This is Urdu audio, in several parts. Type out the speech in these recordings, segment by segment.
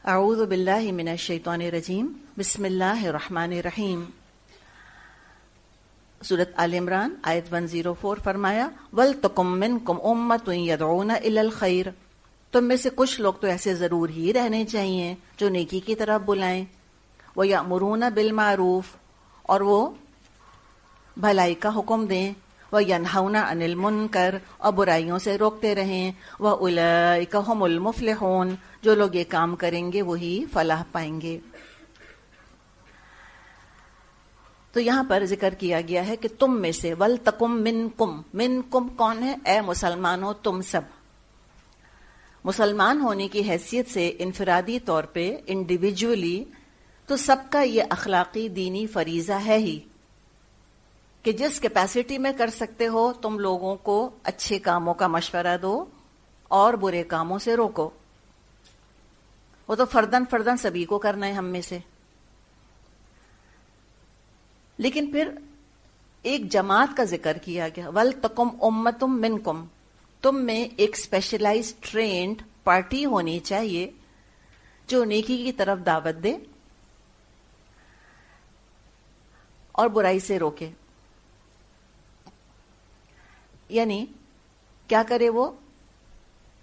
اعوذ باللہ من الشیطان الرجیم بسم اللہ الرحمن الرحیم۔ سورۃ آل عمران آیت 104 فرمایا وَلْتَكُن مِّنكُمْ أُمَّةٌ يَدْعُونَ إِلَى الْخَيْرِ، تم میں سے کچھ لوگ تو ایسے ضرور ہی رہنے چاہیے جو نیکی کی طرف بلائیں، وَيَأْمُرُونَ بِالْمَعْرُوفِ، اور وہ بھلائی کا حکم دیں، وَيَنْهَوْنَ عَنِ الْمُنْكَرِ، اور برائیوں سے روکتے رہیں، وَأُولَئِكَ هُمُ الْمُفْلِحُونَ، جو لوگ یہ کام کریں گے وہی فلاح پائیں گے۔ تو یہاں پر ذکر کیا گیا ہے کہ تم میں سے، وَلْتَكُن مِّنْكُمْ، مِنْكُمْ کون ہے؟ اے مسلمانوں تم سب۔ مسلمان ہونے کی حیثیت سے انفرادی طور پہ انڈیویجولی تو سب کا یہ اخلاقی دینی فریضہ ہے ہی کہ جس کیپیسٹی میں کر سکتے ہو تم لوگوں کو اچھے کاموں کا مشورہ دو اور برے کاموں سے روکو۔ وہ تو فردن فردن سبھی کو کرنا ہے ہم میں سے، لیکن پھر ایک جماعت کا ذکر کیا گیا، وَلْتَكُن أُمَّةٌ مِّنْكُمْ، تم میں ایک اسپیشلائز ٹرینڈ پارٹی ہونی چاہیے جو نیکی کی طرف دعوت دے اور برائی سے روکے۔ یعنی کیا کرے وہ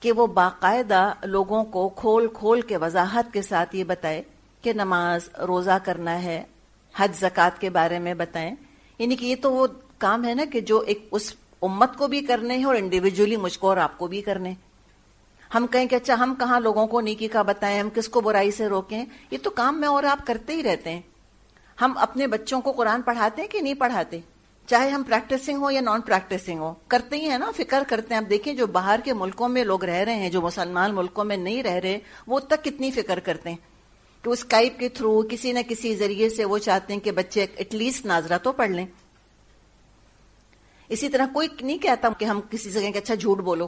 کہ وہ باقاعدہ لوگوں کو کھول کھول کے وضاحت کے ساتھ یہ بتائے کہ نماز روزہ کرنا ہے، حج زکوٰۃ کے بارے میں بتائیں۔ یعنی کہ یہ تو وہ کام ہے نا کہ جو ایک اس امت کو بھی کرنے ہیں اور انڈیویجولی مجھ کو اور آپ کو بھی کرنے۔ ہم کہیں کہ اچھا ہم کہاں لوگوں کو نیکی کا بتائیں، ہم کس کو برائی سے روکیں، یہ تو کام میں اور آپ کرتے ہی رہتے ہیں۔ ہم اپنے بچوں کو قرآن پڑھاتے ہیں کہ نہیں پڑھاتے؟ چاہے ہم پریکٹسنگ ہو یا نان پریکٹسنگ ہو، کرتے ہی ہیں نا، فکر کرتے ہیں۔ آپ دیکھیں جو باہر کے ملکوں میں لوگ رہ رہے ہیں، جو مسلمان ملکوں میں نہیں رہ رہے، وہ تک کتنی فکر کرتے ہیں کہ اسکائپ کے تھرو کسی نہ کسی ذریعے سے وہ چاہتے ہیں کہ بچے ایٹ لیسٹ ناظرہ تو پڑھ لیں۔ اسی طرح کوئی نہیں کہتا کہ ہم کسی سے کہیں کہ اچھا جھوٹ بولو،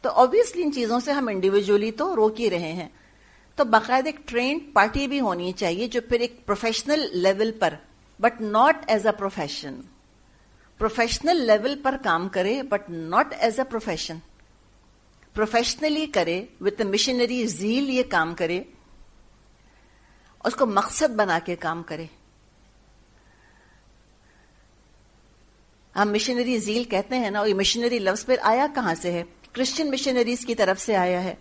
تو آبویسلی ان چیزوں سے ہم انڈیویجولی تو روک ہی رہے ہیں۔ تو باقاعدہ ایک ٹرینڈ پارٹی بھی ہونی چاہیے جو پھر ایک پروفیشنل لیول پر، but not as a profession, professional level پر کام کرے but not as a profession, professionally کرے وتھ اے مشنری زیل، یہ کام کرے، اس کو مقصد بنا کے کام کرے۔ ہم مشنری زیل کہتے ہیں نا، اور یہ مشنری لفظ پھر آیا کہاں سے ہے؟ کرسچن مشنریز کی طرف سے آیا ہے۔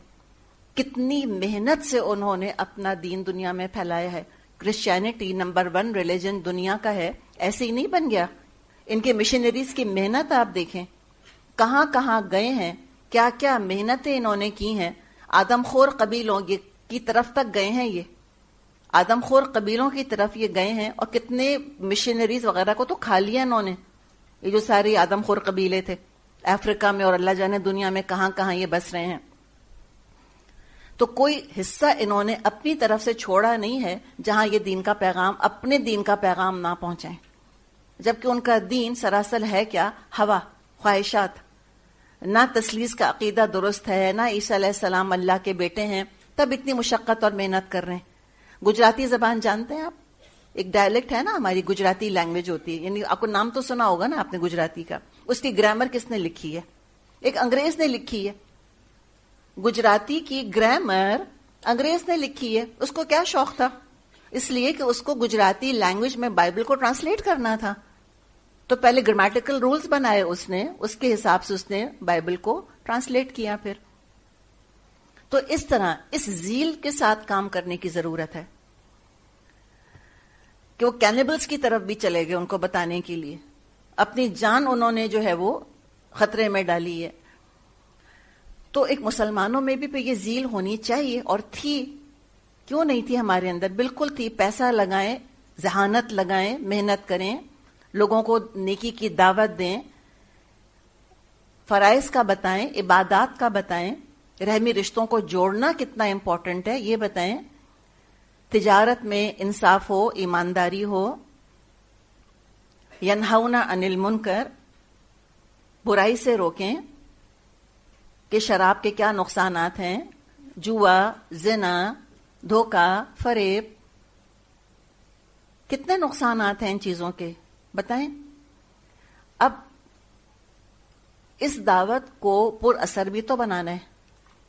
کتنی محنت سے انہوں نے اپنا دین دنیا میں پھیلایا ہے۔ کرسچینٹی نمبر 1 ریلیجن دنیا کا ہے، ایسے ہی نہیں بن گیا۔ ان کے مشنریز کی محنت آپ دیکھیں، کہاں کہاں گئے ہیں، کیا کیا محنتیں انہوں نے کی ہیں۔ آدم خور قبیلوں کی طرف تک گئے ہیں، یہ آدم خور قبیلوں کی طرف یہ گئے ہیں، اور کتنے مشنریز وغیرہ کو تو کھا لیا انہوں نے، یہ جو سارے آدم خور قبیلے تھے افریقہ میں، اور اللہ جانے دنیا میں کہاں کہاں یہ بس رہے ہیں۔ تو کوئی حصہ انہوں نے اپنی طرف سے چھوڑا نہیں ہے جہاں یہ دین کا پیغام، اپنے دین کا پیغام نہ پہنچائیں، جبکہ ان کا دین سراسر ہے کیا؟ ہوا، خواہشات۔ نہ تثلیث کا عقیدہ درست ہے، نہ عیسیٰ علیہ السلام اللہ کے بیٹے ہیں، تب اتنی مشقت اور محنت کر رہے ہیں۔ گجراتی زبان جانتے ہیں آپ؟ ایک ڈائلیکٹ ہے نا ہماری، گجراتی لینگویج ہوتی ہے، یعنی آپ کو نام تو سنا ہوگا نا آپ نے گجراتی کا۔ اس کی گرامر کس نے لکھی ہے؟ ایک انگریز نے لکھی ہے۔ گجراتی کی گرامر انگریز نے لکھی ہے۔ اس کو کیا شوق تھا؟ اس لیے کہ اس کو گجراتی لینگویج میں بائبل کو ٹرانسلیٹ کرنا تھا، تو پہلے گرامیٹیکل رولز بنائے اس نے، اس کے حساب سے اس نے بائبل کو ٹرانسلیٹ کیا پھر۔ تو اس طرح اس زیل کے ساتھ کام کرنے کی ضرورت ہے کہ وہ کینیبلز کی طرف بھی چلے گئے ان کو بتانے کے لیے، اپنی جان انہوں نے جو ہے وہ خطرے میں ڈالی ہے۔ تو ایک مسلمانوں میں بھی پہ یہ زیل ہونی چاہیے، اور تھی، کیوں نہیں تھی ہمارے اندر؟ بالکل تھی۔ پیسہ لگائیں، ذہانت لگائیں، محنت کریں، لوگوں کو نیکی کی دعوت دیں، فرائض کا بتائیں، عبادات کا بتائیں، رحمی رشتوں کو جوڑنا کتنا امپورٹنٹ ہے یہ بتائیں، تجارت میں انصاف ہو، ایمانداری ہو، ینہون عن المنکر، برائی سے روکیں کہ شراب کے کیا نقصانات ہیں، جوا، زنا، دھوکہ، فریب، کتنے نقصانات ہیں ان چیزوں کے بتائیں۔ اب اس دعوت کو پر اثر بھی تو بنانا ہے۔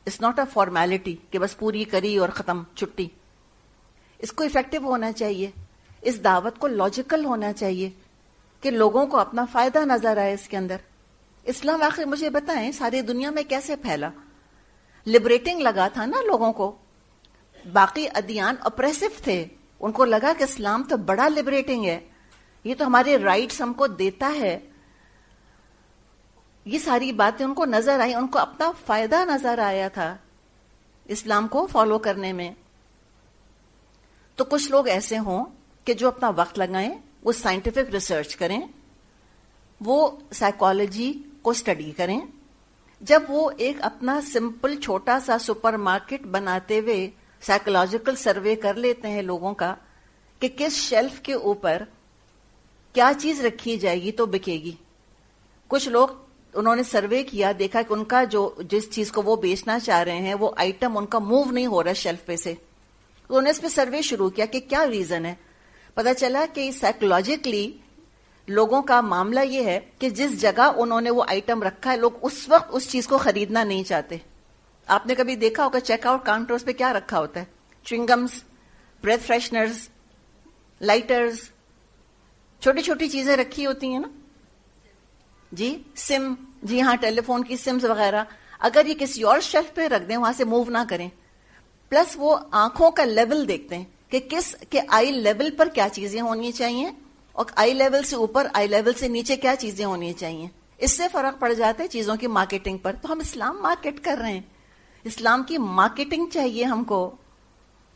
اٹس ناٹ اے فارمیلٹی کہ بس پوری کری اور ختم چھٹی. اس کو افیکٹو ہونا چاہیے, اس دعوت کو لاجیکل ہونا چاہیے کہ لوگوں کو اپنا فائدہ نظر آئے اس کے اندر. اسلام آخر مجھے بتائیں ساری دنیا میں کیسے پھیلا؟ لبریٹنگ لگا تھا نا لوگوں کو. باقی ادیان اپریسو تھے, ان کو لگا کہ اسلام تو بڑا لبریٹنگ ہے, یہ تو ہمارے رائٹس ہم کو دیتا ہے. یہ ساری باتیں ان کو نظر آئی, ان کو اپنا فائدہ نظر آیا تھا اسلام کو فالو کرنے میں. تو کچھ لوگ ایسے ہوں کہ جو اپنا وقت لگائیں, وہ سائنٹیفک ریسرچ کریں, وہ سائیکالوجی کو اسٹڈی کریں. جب وہ ایک اپنا سمپل چھوٹا سا سپر مارکیٹ بناتے ہوئے سائیکولوجیکل سروے کر لیتے ہیں لوگوں کا کہ کس شیلف کے اوپر کیا چیز رکھی جائے گی تو بکے گی. کچھ لوگ انہوں نے سروے کیا, دیکھا کہ ان کا جو جس چیز کو وہ بیچنا چاہ رہے ہیں وہ آئٹم ان کا موو نہیں ہو رہا شیلف پہ سے. تو انہوں نے اس پہ سروے شروع کیا کہ کیا ریزن ہے. پتا چلا کہ سائیکولوجیکلی لوگوں کا معاملہ یہ ہے کہ جس جگہ انہوں نے وہ آئٹم رکھا ہے, لوگ اس وقت اس چیز کو خریدنا نہیں چاہتے. آپ نے کبھی دیکھا ہوگا چیک آؤٹ کاؤنٹرز پہ کیا رکھا ہوتا ہے؟ چوئنگمز, بریتھ فریشنرز, لائٹرز, چھوٹی چھوٹی چیزیں رکھی ہوتی ہیں نا جی. سم, جی ہاں, ٹیلی فون کی سمز وغیرہ. اگر یہ کسی اور شیلف پہ رکھ دیں, وہاں سے موو نہ کریں. پلس وہ آنکھوں کا لیول دیکھتے ہیں کہ کس کے آئی لیول پر کیا چیزیں ہونی چاہیے, اور آئی لیول سے اوپر, آئی لیول سے نیچے کیا چیزیں ہونی چاہیے. اس سے فرق پڑ جاتا ہے چیزوں کی مارکیٹنگ پر. تو ہم اسلام مارکیٹ کر رہے ہیں, اسلام کی مارکیٹنگ چاہیے ہم کو,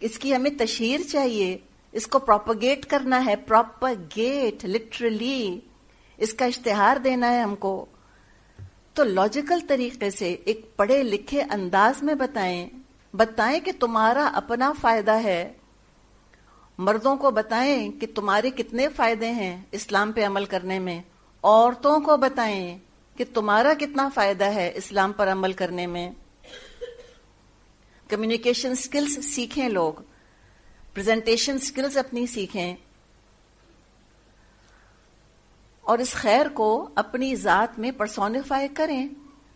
اس کی ہمیں تشہیر چاہیے, اس کو پروپیگیٹ کرنا ہے, پروپیگیٹ لٹرلی اس کا اشتہار دینا ہے ہم کو. تو لاجیکل طریقے سے ایک پڑھے لکھے انداز میں بتائیں کہ تمہارا اپنا فائدہ ہے. مردوں کو بتائیں کہ تمہارے کتنے فائدے ہیں اسلام پہ عمل کرنے میں. عورتوں کو بتائیں کہ تمہارا کتنا فائدہ ہے اسلام پر عمل کرنے میں. کمیونیکیشن سکلز سیکھیں لوگ, پریزنٹیشن سکلز اپنی سیکھیں, اور اس خیر کو اپنی ذات میں پرسونیفائی کریں.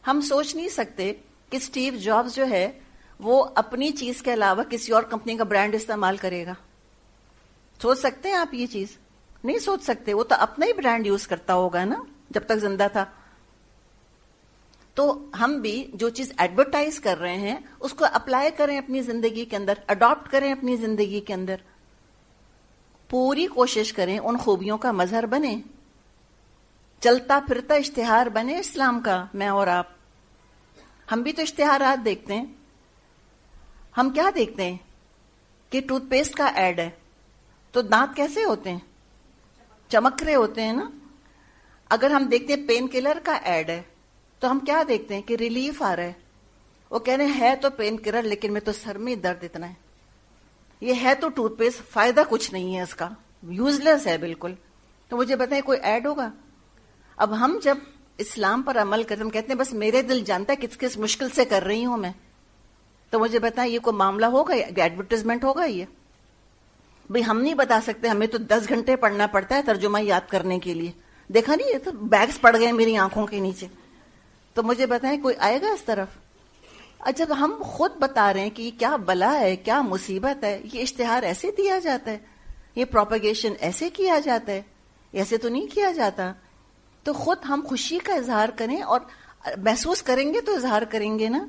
ہم سوچ نہیں سکتے کہ اسٹیو جابز جو ہے وہ اپنی چیز کے علاوہ کسی اور کمپنی کا برانڈ استعمال کرے گا. سوچ سکتے ہیں آپ یہ چیز؟ نہیں سوچ سکتے. وہ تو اپنا ہی برانڈ یوز کرتا ہوگا نا جب تک زندہ تھا. تو ہم بھی جو چیز ایڈورٹائز کر رہے ہیں اس کو اپلائی کریں اپنی زندگی کے اندر, اڈاپٹ کریں اپنی زندگی کے اندر. پوری کوشش کریں ان خوبیوں کا مظہر بنیں, چلتا پھرتا اشتہار بنے اسلام کا. میں اور آپ, ہم بھی تو اشتہارات دیکھتے ہیں. ہم کیا دیکھتے ہیں کہ ٹوتھ پیسٹ کا ایڈ ہے تو دانت کیسے ہوتے ہیں؟ چمک رہے ہوتے ہیں نا. اگر ہم دیکھتے ہیں پین کلر کا ایڈ ہے تو ہم کیا دیکھتے ہیں کہ ریلیف آ رہا ہے. وہ کہہ رہے ہیں ہے تو پین کلر لیکن میں تو سر میں درد اتنا ہے. یہ ہے تو ٹوتھ پیسٹ, فائدہ کچھ نہیں ہے اس کا, یوز لیس ہے بالکل. تو مجھے بتائیں کوئی ایڈ ہوگا؟ اب ہم جب اسلام پر عمل کرتے ہم کہتے ہیں بس میرے دل جانتا ہے کس کس مشکل سے کر رہی ہوں میں. تو مجھے بتائیں یہ کوئی معاملہ ہوگا, ایڈورٹیزمنٹ ہوگا یہ؟ بھئی ہم نہیں بتا سکتے, ہمیں تو 10 گھنٹے پڑھنا پڑتا ہے ترجمہ یاد کرنے کے لیے. دیکھا نہیں, یہ تو بیگز پڑ گئے میری آنکھوں کے نیچے. تو مجھے بتائیں کوئی آئے گا اس طرف؟ جب ہم خود بتا رہے ہیں کہ یہ کیا بلا ہے, کیا مصیبت ہے, یہ اشتہار ایسے دیا جاتا ہے, یہ پروپیگیشن ایسے کیا جاتا ہے, ایسے تو نہیں کیا جاتا. تو خود ہم خوشی کا اظہار کریں, اور محسوس کریں گے تو اظہار کریں گے نا.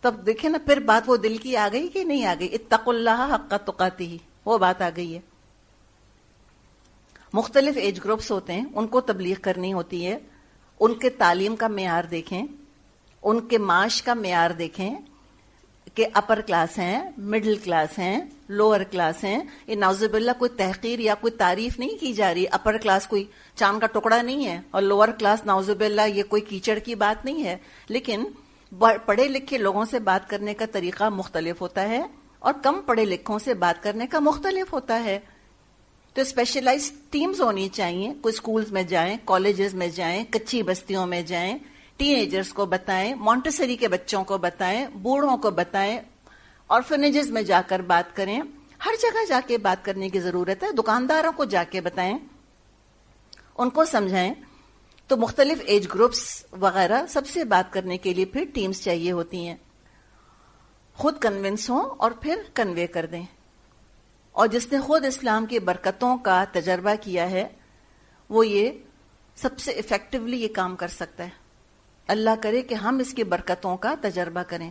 تب دیکھیں نا پھر بات وہ دل کی آ گئی کہ نہیں آ گئی؟ اتقوا اللہ حق تقاتہ, وہ بات آ گئی ہے. مختلف ایج گروپس ہوتے ہیں, ان کو تبلیغ کرنی ہوتی ہے. ان کے تعلیم کا معیار دیکھیں, ان کے معاش کا معیار دیکھیں کہ اپر کلاس ہیں, مڈل کلاس ہیں, لوور کلاس ہیں. یہ نعوذ باللہ کوئی تحقیر یا کوئی تعریف نہیں کی جا رہی. اپر کلاس کوئی چاند کا ٹکڑا نہیں ہے, اور لوور کلاس نعوذ باللہ یہ کوئی کیچڑ کی بات نہیں ہے. لیکن پڑھے لکھے لوگوں سے بات کرنے کا طریقہ مختلف ہوتا ہے, اور کم پڑھے لکھوں سے بات کرنے کا مختلف ہوتا ہے. تو اسپیشلائز ٹیمز ہونی چاہیے. کوئی اسکولز میں جائیں, کالجز میں جائیں, کچی بستیوں میں جائیں, ٹین ایجرز کو بتائیں, مونٹیسری کے بچوں کو بتائیں, بوڑھوں کو بتائیں, آرفنیجز میں جا کر بات کریں. ہر جگہ جا کے بات کرنے کی ضرورت ہے. دکانداروں کو جا کے بتائیں, ان کو سمجھائیں. تو مختلف ایج گروپس وغیرہ سب سے بات کرنے کے لیے پھر ٹیمز چاہیے ہوتی ہیں. خود کنونس ہوں اور پھر کنوے کر دیں. اور جس نے خود اسلام کی برکتوں کا تجربہ کیا ہے وہ یہ سب سے افیکٹولی یہ کام کر سکتا ہے. اللہ کرے کہ ہم اس کی برکتوں کا تجربہ کریں.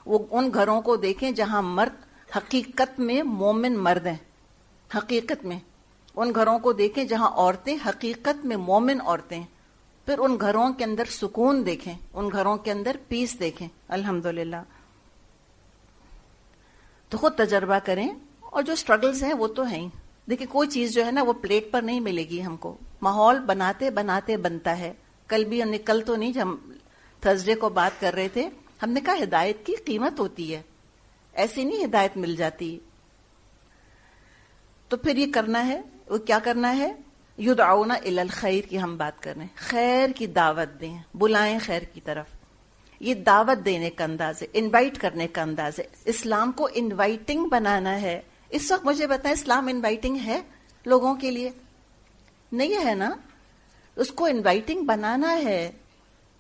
وہ ان گھروں کو دیکھیں جہاں مرد حقیقت میں مومن مرد ہیں. حقیقت میں ان گھروں کو دیکھیں جہاں عورتیں حقیقت میں مومن عورتیں. پھر ان گھروں کے اندر سکون دیکھیں, ان گھروں کے اندر پیس دیکھیں. الحمدللہ. تو خود تجربہ کریں. اور جو سٹرگلز ہیں وہ تو ہیں ہی. دیکھیں کوئی چیز جو ہے نا وہ پلیٹ پر نہیں ملے گی ہم کو, ماحول بناتے بناتے بنتا ہے. کل بھی ہم نے, کل تو نہیں, ہم تھرسڈے کو بات کر رہے تھے, ہم نے کہا ہدایت کی قیمت ہوتی ہے, ایسی نہیں ہدایت مل جاتی. تو پھر یہ کرنا ہے, وہ کیا کرنا ہے, یدعون الی الخیر کی ہم بات کر رہے ہیں. خیر کی دعوت دیں, بلائیں خیر کی طرف. یہ دعوت دینے کا انداز ہے, انوائٹ کرنے کا انداز ہے. اسلام کو انوائٹنگ بنانا ہے. اس وقت مجھے بتائیں اسلام انوائٹنگ ہے لوگوں کے لیے؟ نہیں ہے نا. اس کو انوائٹنگ بنانا ہے,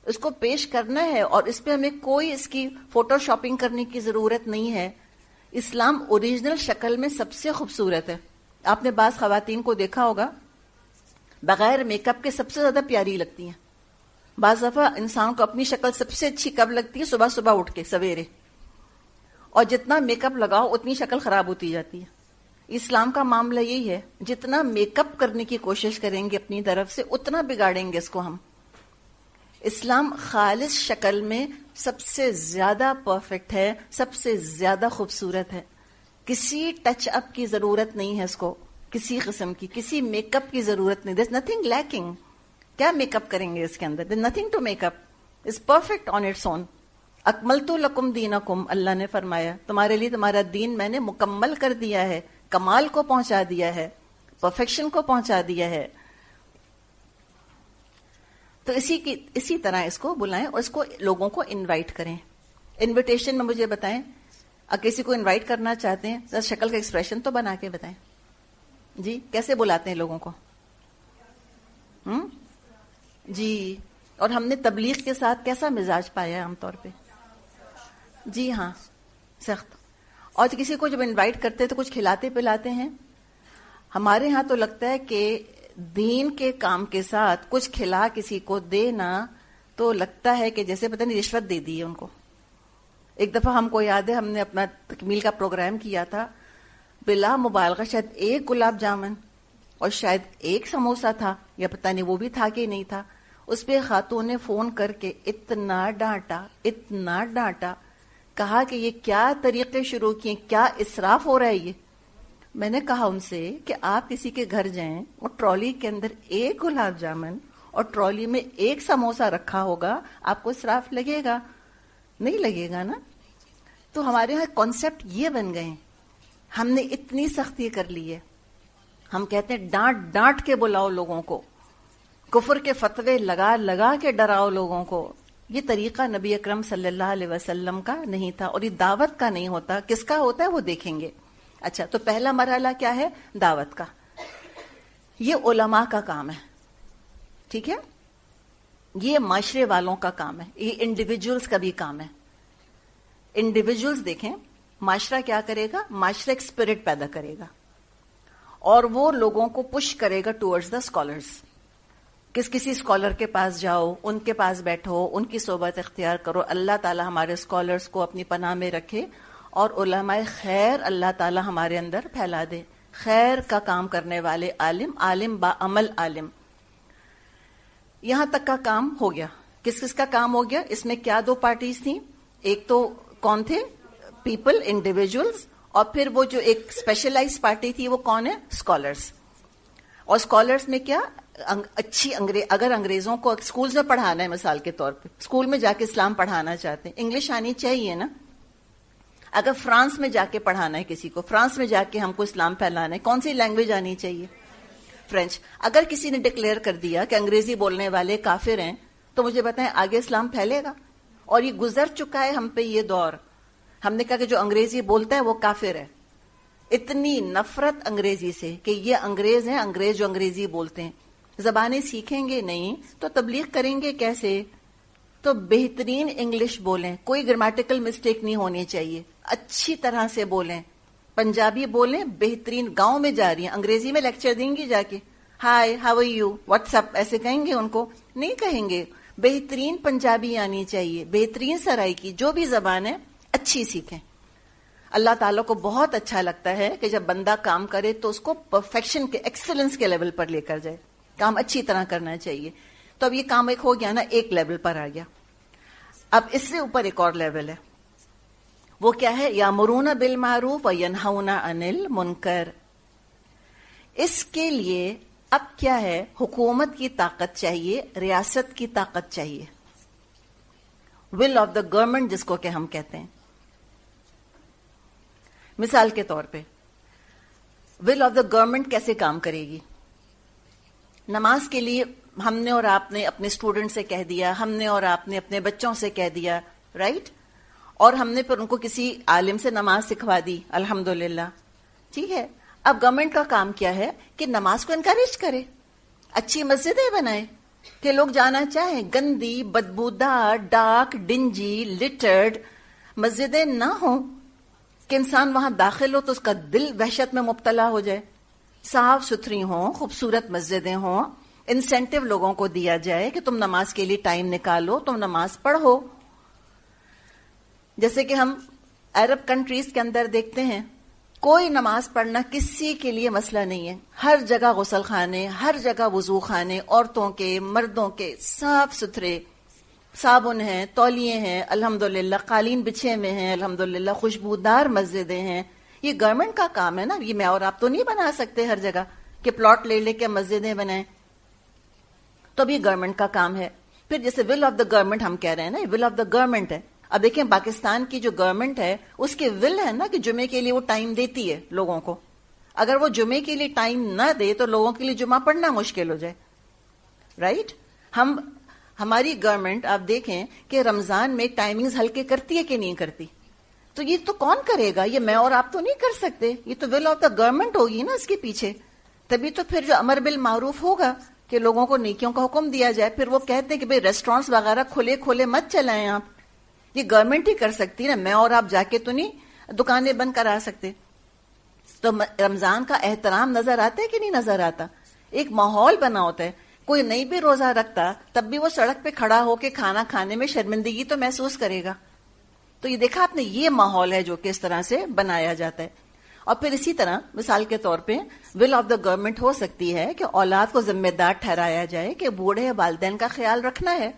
اس کو پیش کرنا ہے, اور اس پہ ہمیں کوئی اس کی فوٹو شاپنگ کرنے کی ضرورت نہیں ہے. اسلام اوریجنل شکل میں سب سے خوبصورت ہے. آپ نے بعض خواتین کو دیکھا ہوگا بغیر میک اپ کے سب سے زیادہ پیاری لگتی ہیں. بعض دفعہ انسان کو اپنی شکل سب سے اچھی کب لگتی ہے؟ صبح صبح اٹھ کے سویرے. اور جتنا میک اپ لگاؤ اتنی شکل خراب ہوتی جاتی ہے. اسلام کا معاملہ یہی ہے, جتنا میک اپ کرنے کی کوشش کریں گے اپنی طرف سے اتنا بگاڑیں گے اس کو ہم. اسلام خالص شکل میں سب سے زیادہ پرفیکٹ ہے, سب سے زیادہ خوبصورت ہے. کسی ٹچ اپ کی ضرورت نہیں ہے اس کو, کسی قسم کی, کسی میک اپ کی ضرورت نہیں. There's nothing lacking. کیا میک اپ کریں گے اس کے اندر؟ There's nothing to make up. It's perfect on its own. اکملت لکم دینکم, اللہ نے فرمایا تمہارے لیے تمہارا دین میں نے مکمل کر دیا ہے, کمال کو پہنچا دیا ہے, پرفیکشن کو پہنچا دیا ہے. تو اسی طرح اس کو بلائیں اور اس کو لوگوں کو انوائٹ کریں. انویٹیشن میں مجھے بتائیں, اگر کسی کو انوائٹ کرنا چاہتے ہیں ذرا شکل کا ایکسپریشن تو بنا کے بتائیں جی, کیسے بلاتے ہیں لوگوں کو؟ جی. اور ہم نے تبلیغ کے ساتھ کیسا مزاج پایا ہے عام طور پہ؟ جی ہاں, سخت. اور کسی کو جب انوائٹ کرتے ہیں تو کچھ کھلاتے پلاتے ہیں. ہمارے ہاں تو لگتا ہے کہ دین کے کام کے ساتھ کچھ کھلا کسی کو دینا تو لگتا ہے کہ جیسے پتہ نہیں رشوت دے دی ہے ان کو. ایک دفعہ ہم کو یاد ہے, ہم نے اپنا تکمیل کا پروگرام کیا تھا, بلا مبالغہ شاید ایک گلاب جامن اور شاید ایک سموسہ تھا, یا پتہ نہیں وہ بھی تھا کہ نہیں تھا. اس پہ خاتون نے فون کر کے اتنا ڈانٹا, کہا کہ یہ کیا طریقے شروع کیے, کیا اسراف ہو رہا ہے یہ. میں نے کہا ان سے کہ آپ کسی کے گھر جائیں اور ٹرالی کے اندر ایک گلاب جامن اور ٹرالی میں ایک سموسہ رکھا ہوگا, آپ کو اسراف لگے گا؟ نہیں لگے گا نا. تو ہمارے یہاں کانسیپٹ یہ بن گئے ہیں, ہم نے اتنی سختی کر لی ہے. ہم کہتے ہیں ڈانٹ ڈانٹ کے بلاؤ لوگوں کو, کفر کے فتوے لگا لگا کے ڈراؤ لوگوں کو. یہ طریقہ نبی اکرم صلی اللہ علیہ وسلم کا نہیں تھا, اور یہ دعوت کا نہیں ہوتا. کس کا ہوتا ہے وہ دیکھیں گے. اچھا, تو پہلا مرحلہ کیا ہے؟ دعوت کا. یہ علماء کا کام ہے, ٹھیک ہے, یہ معاشرے والوں کا کام ہے, یہ انڈیویجولز کا بھی کام ہے. انڈیویجولز دیکھیں معاشرہ کیا کرے گا, معاشرہ ایک اسپرٹ پیدا کرے گا اور وہ لوگوں کو پش کرے گا ٹورڈز دا اسکالرز. کسی اسکالر کے پاس جاؤ, ان کے پاس بیٹھو, ان کی صحبت اختیار کرو. اللہ تعالی ہمارے اسکالرز کو اپنی پناہ میں رکھے, اور علماء خیر اللہ تعالی ہمارے اندر پھیلا دے. خیر کا کام کرنے والے عالم, عالم با عمل عالم. یہاں تک کا کام ہو گیا. کس کس کا کام ہو گیا؟ اس میں کیا دو پارٹیز تھیں؟ ایک تو کون تھے؟ پیپل, انڈیویجولز, اور پھر وہ جو ایک اسپیشلائز پارٹی تھی وہ کون ہے؟ اسکالرز. اور اسکالرز میں کیا اچھی اگر انگریزوں کو اسکولز میں پڑھانا ہے, مثال کے طور پہ اسکول میں جا کے اسلام پڑھانا چاہتے ہیں, انگلش آنی چاہیے نا. اگر فرانس میں جا کے پڑھانا ہے کسی کو, فرانس میں جا کے ہم کو اسلام پھیلانا ہے, کون سی لینگویج آنی چاہیے؟ فرینچ. اگر کسی نے ڈکلیئر کر دیا کہ انگریزی بولنے والے کافر ہیں, تو مجھے بتائیں آگے اسلام پھیلے گا؟ اور یہ گزر چکا ہے ہم پہ یہ دور. ہم نے کہا کہ جو انگریزی بولتا ہے وہ کافر ہے. اتنی نفرت انگریزی سے کہ یہ انگریز ہیں, انگریز جو انگریزی بولتے ہیں. زبانیں سیکھیں گے نہیں تو تبلیغ کریں گے کیسے؟ تو بہترین انگلش بولیں, کوئی گرامیٹیکل مسٹیک نہیں ہونی چاہیے. اچھی طرح سے بولیں، پنجابی بولیں، بہترین. گاؤں میں جا رہی ہیں انگریزی میں لیکچر دیں گی جا کے، hi how are you, WhatsApp, ایسے کہیں گے ان کو؟ نہیں کہیں گے. بہترین پنجابی آنی چاہیے، بہترین سرائی کی جو بھی زبان ہے اچھی سیکھیں. اللہ تعالیٰ کو بہت اچھا لگتا ہے کہ جب بندہ کام کرے تو اس کو پرفیکشن کے، ایکسلنس کے لیول پر لے کر جائے. کام اچھی طرح کرنا چاہیے. تو اب یہ کام ایک ہو گیا نا، ایک لیول پر آ گیا. اب اس سے اوپر ایک اور لیول ہے، وہ کیا ہے؟ یامرون بالمعروف وینہون عن المنکر. اس کے لیے اب کیا ہے؟ حکومت کی طاقت چاہیے، ریاست کی طاقت چاہیے. ول آف دا گورنمنٹ جس کو کہ ہم کہتے ہیں. مثال کے طور پہ ول آف دا گورنمنٹ کیسے کام کرے گی؟ نماز کے لیے ہم نے اور آپ نے اپنے اسٹوڈنٹ سے کہہ دیا، ہم نے اور آپ نے اپنے بچوں سے کہہ دیا، رائٹ؟ اور ہم نے پھر ان کو کسی عالم سے نماز سکھوا دی، الحمدللہ. ٹھیک ہے. اب گورنمنٹ کا کام کیا ہے؟ کہ نماز کو انکریج کرے، اچھی مسجدیں بنائے کہ لوگ جانا چاہیں. گندی، بدبودار، ڈارک، ڈنجی، لٹرڈ مسجدیں نہ ہوں کہ انسان وہاں داخل ہو تو اس کا دل وحشت میں مبتلا ہو جائے. صاف ستھری ہوں، خوبصورت مسجدیں ہوں. انسینٹیو لوگوں کو دیا جائے کہ تم نماز کے لیے ٹائم نکالو، تم نماز پڑھو. جیسے کہ ہم عرب کنٹریز کے اندر دیکھتے ہیں، کوئی نماز پڑھنا کسی کے لیے مسئلہ نہیں ہے. ہر جگہ غسل خانے، ہر جگہ وضو خانے، عورتوں کے، مردوں کے، صاف ستھرے، صابن ہیں، تولیے ہیں، الحمدللہ قالین بچھے میں ہیں، الحمدللہ خوشبودار مسجدیں ہیں. یہ گورنمنٹ کا کام ہے نا. یہ میں اور آپ تو نہیں بنا سکتے ہر جگہ کہ پلاٹ لے لے کے مسجدیں بنائیں. تو اب یہ گورنمنٹ کا کام ہے. پھر جیسے ول آف دا گورنمنٹ ہم کہہ رہے ہیں نا، ول آف دا گورنمنٹ ہے. اب دیکھیں پاکستان کی جو گورنمنٹ ہے اس کی ول ہے نا کہ جمعے کے لیے وہ ٹائم دیتی ہے لوگوں کو. اگر وہ جمعے کے لیے ٹائم نہ دے تو لوگوں کے لیے جمعہ پڑھنا مشکل ہو جائے، رائٹ؟ ہماری گورنمنٹ آپ دیکھیں کہ رمضان میں ٹائمنگز ہلکے کرتی ہے کہ نہیں کرتی. تو یہ تو کون کرے گا؟ یہ میں اور آپ تو نہیں کر سکتے. یہ تو ول آف دا گورنمنٹ ہوگی نا اس کے پیچھے. تبھی تو پھر جو امر بالمعروف ہوگا کہ لوگوں کو نیکیوں کا حکم دیا جائے. پھر وہ کہتے ہیں کہ بھئی ریسٹورینٹس وغیرہ کھلے کھلے مت چلائیں آپ. یہ گورنمنٹ ہی کر سکتی نا، میں اور آپ جا کے تو نہیں دکانیں بند کرا سکتے. تو رمضان کا احترام نظر آتا ہے کہ نہیں نظر آتا؟ ایک ماحول بنا ہوتا ہے. کوئی نہیں بھی روزہ رکھتا تب بھی وہ سڑک پہ کھڑا ہو کے کھانا کھانے میں شرمندگی تو محسوس کرے گا. تو یہ دیکھا آپ نے، یہ ماحول ہے جو کہ اس طرح سے بنایا جاتا ہے. اور پھر اسی طرح مثال کے طور پہ ول آف دا گورنمنٹ ہو سکتی ہے کہ اولاد کو ذمہ دار ٹھہرایا جائے کہ بوڑھے والدین کا خیال رکھنا ہے.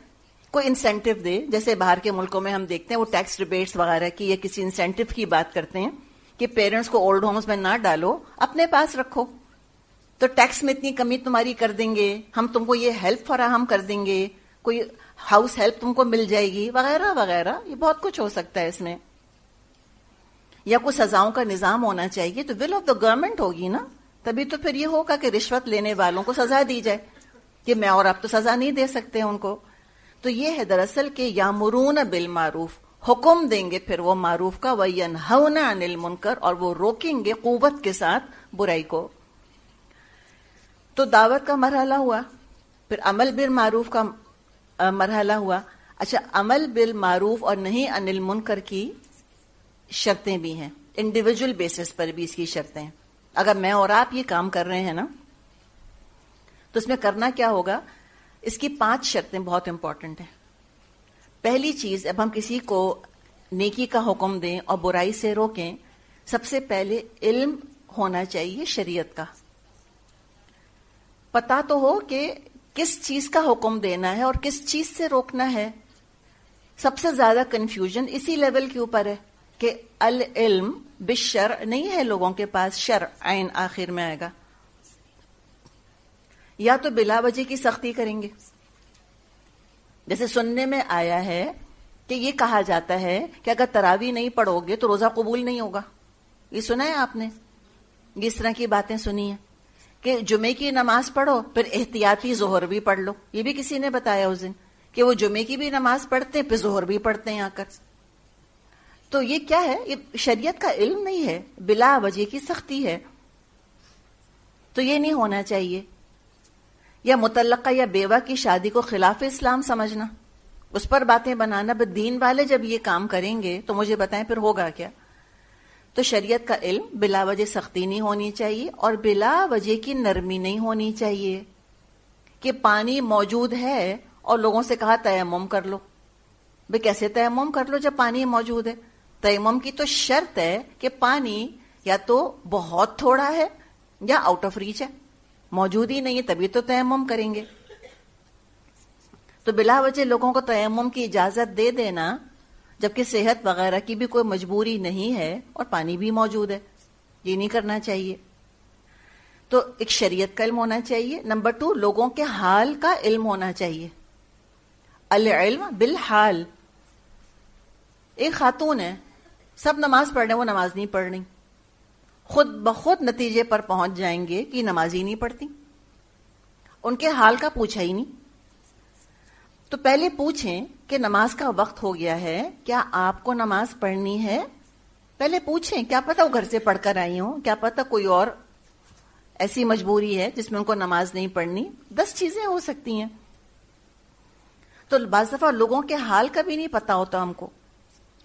کوئی انسینٹیو دے، جیسے باہر کے ملکوں میں ہم دیکھتے ہیں وہ ٹیکس ریبیٹس وغیرہ کی یا کسی انسینٹیو کی بات کرتے ہیں کہ پیرنٹس کو اولڈ ہومز میں نہ ڈالو، اپنے پاس رکھو. تو ٹیکس میں اتنی کمی تمہاری کر دیں گے، ہم تم کو یہ ہیلپ فراہم کر دیں گے، کوئی ہاؤس ہیلپ تم کو مل جائے گی، وغیرہ وغیرہ. یہ بہت کچھ ہو سکتا ہے اس میں. یا کوئی سزاؤں کا نظام ہونا چاہیے. تو ول آف دا گورنمنٹ ہوگی نا، تبھی تو پھر یہ ہوگا کہ رشوت لینے والوں کو سزا دی جائے. کہ میں اور آپ تو سزا نہیں دے سکتے ان کو. تو یہ ہے دراصل کہ یامرون بالمعروف، حکم دیں گے پھر وہ معروف کا، وینہون عن المنکر، اور وہ روکیں گے قوت کے ساتھ برائی کو. تو دعوت کا مرحلہ ہوا، پھر عمل بالمعروف کا مرحلہ ہوا. اچھا، عمل بالمعروف اور نہیں عن المنکر کی شرطیں بھی ہیں، انڈیویجول بیسس پر بھی اس کی شرطیں ہیں. اگر میں اور آپ یہ کام کر رہے ہیں نا تو اس میں کرنا کیا ہوگا؟ اس کی 5 شرطیں بہت امپورٹنٹ ہیں. پہلی چیز، اب ہم کسی کو نیکی کا حکم دیں اور برائی سے روکیں، سب سے پہلے علم ہونا چاہیے شریعت کا. پتا تو ہو کہ کس چیز کا حکم دینا ہے اور کس چیز سے روکنا ہے. سب سے زیادہ کنفیوژن اسی لیول کے اوپر ہے کہ العلم بالشرع نہیں ہے لوگوں کے پاس. شرع عین آخر میں آئے گا. یا تو بلا وجہ کی سختی کریں گے، جیسے سننے میں آیا ہے کہ یہ کہا جاتا ہے کہ اگر تراویح نہیں پڑھو گے تو روزہ قبول نہیں ہوگا. یہ سنا ہے آپ نے؟ اس طرح کی باتیں سنی ہیں کہ جمعے کی نماز پڑھو پھر احتیاطی ظہر بھی پڑھ لو. یہ بھی کسی نے بتایا اس دن کہ وہ جمعے کی بھی نماز پڑھتے ہیں پھر ظہر بھی پڑھتے ہیں آ کر. تو یہ کیا ہے؟ یہ شریعت کا علم نہیں ہے، بلا وجہ کی سختی ہے. تو یہ نہیں ہونا چاہیے. یا متعلقہ یا بیوہ کی شادی کو خلاف اسلام سمجھنا، اس پر باتیں بنانا. دین والے جب یہ کام کریں گے تو مجھے بتائیں پھر ہوگا کیا؟ تو شریعت کا علم بلا وجہ سختی نہیں ہونی چاہیے اور بلا وجہ کی نرمی نہیں ہونی چاہیے کہ پانی موجود ہے اور لوگوں سے کہا تیمم کر لو. بھئی کیسے تیمم کر لو جب پانی موجود ہے؟ تیمم کی تو شرط ہے کہ پانی یا تو بہت تھوڑا ہے یا آؤٹ آف ریچ ہے، موجود ہی نہیں ہے تبھی تو تیمم کریں گے. تو بلا وجہ لوگوں کو تیمم کی اجازت دے دینا جبکہ صحت وغیرہ کی بھی کوئی مجبوری نہیں ہے اور پانی بھی موجود ہے، یہ نہیں کرنا چاہیے. تو ایک شریعت کا علم ہونا چاہیے. نمبر 2، لوگوں کے حال کا علم ہونا چاہیے. العلم بالحال. ایک خاتون ہے، سب نماز پڑھ رہے ہیں، وہ نماز نہیں پڑھ رہی، خود بخود نتیجے پر پہنچ جائیں گے کہ نماز ہی نہیں پڑھتی، ان کے حال کا پوچھا ہی نہیں. تو پہلے پوچھیں کہ نماز کا وقت ہو گیا ہے، کیا آپ کو نماز پڑھنی ہے؟ پہلے پوچھیں، کیا پتہ وہ گھر سے پڑھ کر آئی ہوں، کیا پتہ کوئی اور ایسی مجبوری ہے جس میں ان کو نماز نہیں پڑھنی. 10 چیزیں ہو سکتی ہیں. تو بعض دفعہ لوگوں کے حال کا بھی نہیں پتا ہوتا ہم کو،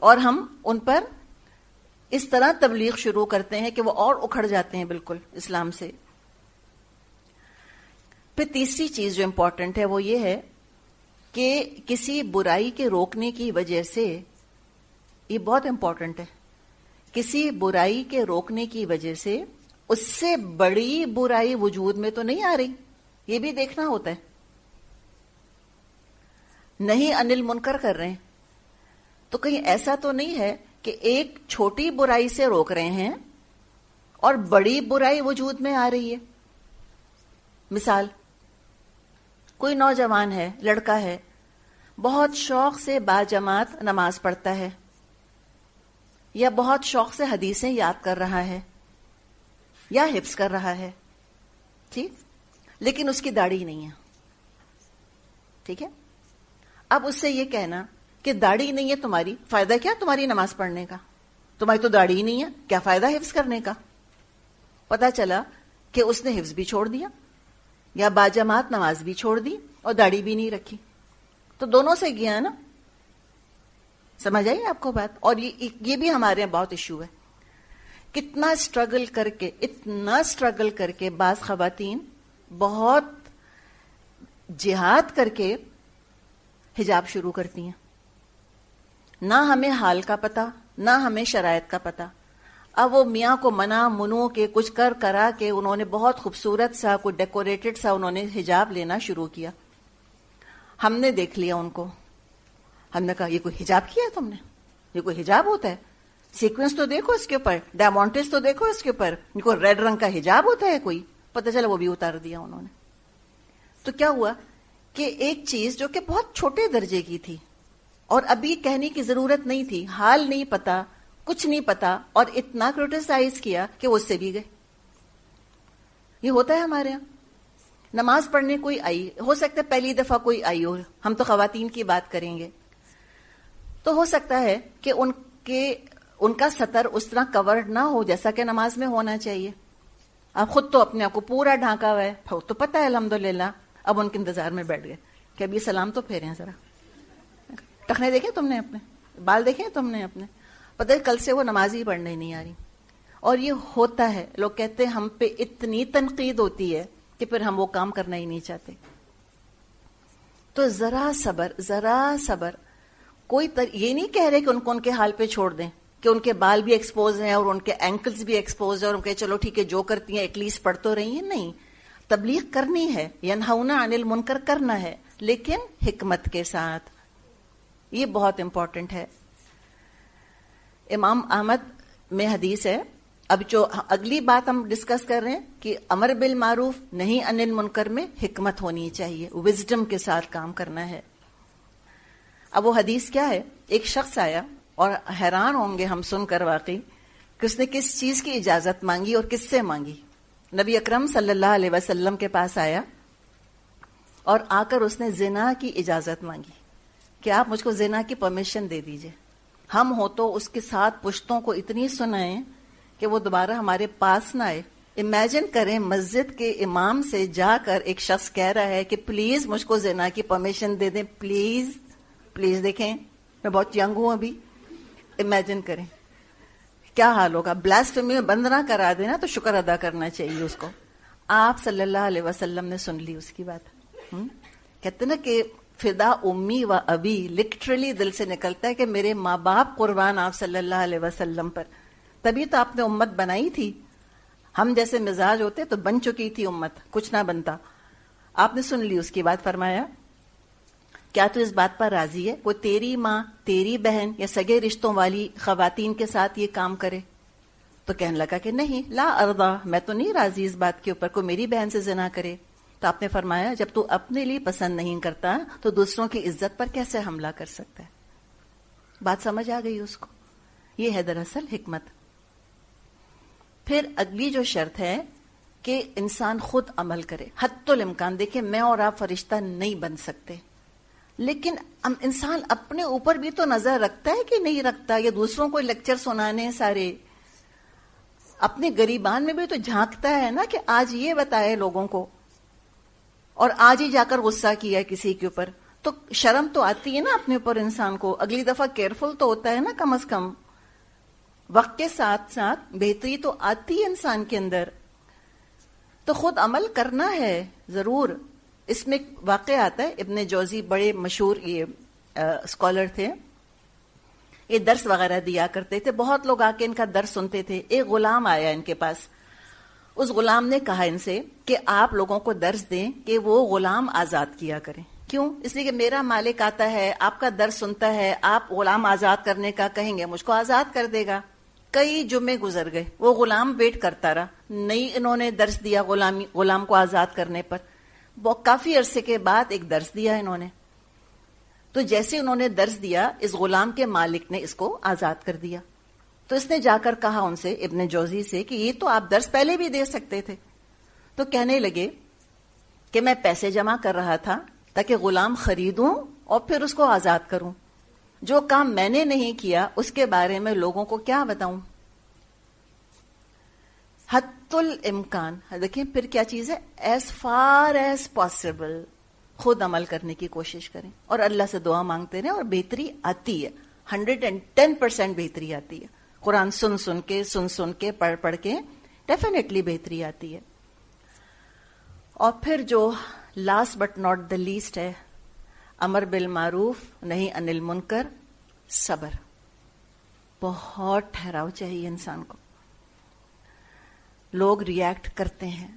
اور ہم ان پر اس طرح تبلیغ شروع کرتے ہیں کہ وہ اور اکھڑ جاتے ہیں بالکل اسلام سے. پھر تیسری چیز جو امپورٹنٹ ہے وہ یہ ہے کہ کسی برائی کے روکنے کی وجہ سے، یہ بہت امپورٹنٹ ہے، کسی برائی کے روکنے کی وجہ سے اس سے بڑی برائی وجود میں تو نہیں آ رہی، یہ بھی دیکھنا ہوتا ہے. نہیں انل منکر کر رہے ہیں تو کہیں ایسا تو نہیں ہے کہ ایک چھوٹی برائی سے روک رہے ہیں اور بڑی برائی وجود میں آ رہی ہے. مثال، کوئی نوجوان ہے، لڑکا ہے، بہت شوق سے باجماعت نماز پڑھتا ہے یا بہت شوق سے حدیثیں یاد کر رہا ہے یا حفظ کر رہا ہے، ٹھیک، لیکن اس کی داڑھی نہیں ہے. ٹھیک ہے، اب اس سے یہ کہنا کہ داڑھی نہیں ہے تمہاری، فائدہ کیا تمہاری نماز پڑھنے کا؟ تمہاری تو داڑھی ہی نہیں ہے، کیا فائدہ حفظ کرنے کا؟ پتا چلا کہ اس نے حفظ بھی چھوڑ دیا یا باجماعت نماز بھی چھوڑ دی اور داڑھی بھی نہیں رکھی، تو دونوں سے گیا نا. سمجھ آئی آپ کو بات؟ اور یہ بھی ہمارے یہاں بہت ایشو ہے. کتنا اسٹرگل کر کے، اتنا اسٹرگل کر کے بعض خواتین بہت جہاد کر کے حجاب شروع کرتی ہیں. نہ ہمیں حال کا پتہ، نہ ہمیں شرائط کا پتہ. اب وہ میاں کو منع منو کے کچھ کر کرا کے انہوں نے بہت خوبصورت سا، کوئی ڈیکوریٹڈ سا انہوں نے حجاب لینا شروع کیا. ہم نے دیکھ لیا ان کو، ہم نے کہا یہ کوئی حجاب کیا ہے تم نے؟ یہ کوئی حجاب ہوتا ہے؟ سیکوینس تو دیکھو اس کے اوپر، ڈائمونٹس تو دیکھو اس کے اوپر، کوئی ریڈ رنگ کا حجاب ہوتا ہے کوئی؟ پتہ چلا وہ بھی اتار دیا انہوں نے. تو کیا ہوا کہ ایک چیز جو کہ بہت چھوٹے درجے کی تھی اور ابھی کہنے کی ضرورت نہیں تھی، حال نہیں پتا، کچھ نہیں پتا، اور اتنا کرٹیسائز کیا کہ وہ اس سے بھی گئے. یہ ہوتا ہے ہمارے یہاں. نماز پڑھنے کوئی آئی، ہو سکتا ہے پہلی دفعہ کوئی آئی ہو، ہم تو خواتین کی بات کریں گے، تو ہو سکتا ہے کہ ان کا سطر اس طرح کورڈ نہ ہو جیسا کہ نماز میں ہونا چاہیے. اب خود تو اپنے آپ کو پورا ڈھانکا ہوا ہے، تو پتہ ہے الحمدللہ. اب ان کے انتظار میں بیٹھ گئے کہ ابھی سلام تو پھیرے ذرا، ٹخنے دیکھیں تم نے اپنے، بال دیکھیں تم نے اپنے، پتہ ہے کل سے وہ نماز ہی پڑھنے نہیں آ رہی. اور یہ ہوتا ہے، لوگ کہتے ہیں ہم پہ اتنی تنقید ہوتی ہے کہ پھر ہم وہ کام کرنا ہی نہیں چاہتے. تو ذرا صبر، ذرا صبر. کوئی یہ نہیں کہہ رہے کہ ان کو ان کے حال پہ چھوڑ دیں کہ ان کے بال بھی ایکسپوز ہیں اور ان کے اینکلز بھی ایکسپوز ہیں اور ان کے چلو ٹھیک ہے جو کرتی ہیں ایٹ لیسٹ پڑھ تو رہی ہیں. نہیں، تبلیغ کرنی ہے، ینہون عن المنکر کرنا ہے، لیکن حکمت کے ساتھ. یہ بہت امپورٹنٹ ہے. امام احمد میں حدیث ہے. اب جو اگلی بات ہم ڈسکس کر رہے ہیں کہ امر بالمعروف نہیں عن المنکر میں حکمت ہونی چاہیے، وزڈم کے ساتھ کام کرنا ہے. اب وہ حدیث کیا ہے؟ ایک شخص آیا اور حیران ہوں گے ہم سن کر واقعی کہ اس نے کس چیز کی اجازت مانگی اور کس سے مانگی. نبی اکرم صلی اللہ علیہ وسلم کے پاس آیا اور آ کر اس نے زنا کی اجازت مانگی کہ آپ مجھ کو زنا کی پرمیشن دے دیجئے. ہم ہو تو اس کے ساتھ پشتوں کو اتنی سنائیں کہ وہ دوبارہ ہمارے پاس نہ آئے. امیجن کریں مسجد کے امام سے جا کر ایک شخص کہہ رہا ہے کہ پلیز مجھ کو زنا کی پرمیشن دے دیں، پلیز پلیز. دیکھیں میں بہت ینگ ہوں ابھی، امیجن کریں کیا حال ہوگا. بلاسفیمی میں بند نہ کرا دینا تو شکر ادا کرنا چاہیے اس کو. آپ صلی اللہ علیہ وسلم نے سن لی اس کی بات. کہتے نا کہ فدا امی و ابی، لٹرلی دل سے نکلتا ہے کہ میرے ماں باپ قربان آپ صلی اللہ علیہ وسلم پر. تبھی تو آپ نے امت بنائی تھی. ہم جیسے مزاج ہوتے تو بن چکی تھی امت، کچھ نہ بنتا. آپ نے سن لی اس کی بات. فرمایا کیا تو اس بات پر راضی ہے کوئی تیری ماں، تیری بہن یا سگے رشتوں والی خواتین کے ساتھ یہ کام کرے؟ تو کہنے لگا کہ نہیں، لا ارضا، میں تو نہیں راضی اس بات کے اوپر کوئی میری بہن سے زنا کرے. تو آپ نے فرمایا جب تو اپنے لیے پسند نہیں کرتا تو دوسروں کی عزت پر کیسے حملہ کر سکتا ہے؟ بات سمجھ آ گئی اس کو. یہ ہے دراصل حکمت. پھر اگلی جو شرط ہے کہ انسان خود عمل کرے. حتی الامکان، دیکھیں میں اور آپ فرشتہ نہیں بن سکتے، لیکن انسان اپنے اوپر بھی تو نظر رکھتا ہے کہ نہیں رکھتا، یا دوسروں کو لیکچر سنانے سارے. اپنے گریبان میں بھی تو جھانکتا ہے نا کہ آج یہ بتائے لوگوں کو، اور آج ہی جا کر غصہ کیا ہے کسی کے اوپر. تو شرم تو آتی ہے نا اپنے اوپر انسان کو. اگلی دفعہ کیئرفل تو ہوتا ہے نا کم از کم. وقت کے ساتھ ساتھ بہتری تو آتی ہے انسان کے اندر. تو خود عمل کرنا ہے ضرور. اس میں ایک واقعہ آتا ہے، ابن جوزی بڑے مشہور یہ اسکالر تھے، یہ درس وغیرہ دیا کرتے تھے. بہت لوگ آ کے ان کا درس سنتے تھے. ایک غلام آیا ان کے پاس. اس غلام نے کہا ان سے کہ آپ لوگوں کو درس دیں کہ وہ غلام آزاد کیا کریں. کیوں؟ اس لیے کہ میرا مالک آتا ہے، آپ کا درس سنتا ہے، آپ غلام آزاد کرنے کا کہیں گے مجھ کو آزاد کر دے گا. کئی جمعے گزر گئے، وہ غلام ویٹ کرتا رہا. نہیں انہوں نے درس دیا غلام کو آزاد کرنے پر. کافی عرصے کے بعد ایک درس دیا انہوں نے. تو جیسے انہوں نے درس دیا، اس غلام کے مالک نے اس کو آزاد کر دیا. تو اس نے جا کر کہا ان سے، ابن جوزی سے، کہ یہ تو آپ درس پہلے بھی دے سکتے تھے. تو کہنے لگے کہ میں پیسے جمع کر رہا تھا تاکہ غلام خریدوں اور پھر اس کو آزاد کروں. جو کام میں نے نہیں کیا اس کے بارے میں لوگوں کو کیا بتاؤں. حتی الامکان، دیکھیں پھر کیا چیز ہے، ایز فار ایز پاسبل خود عمل کرنے کی کوشش کریں اور اللہ سے دعا مانگتے رہیں، اور بہتری آتی ہے. 110% بہتری آتی ہے. قرآن سن کے پڑھ کے ڈیفینیٹلی بہتری آتی ہے. اور پھر جو last but not the least ہے، امر بالمعروف نہیں عن المنکر، صبر. بہت ٹھہراؤ چاہیے انسان کو. لوگ ریئیکٹ کرتے ہیں،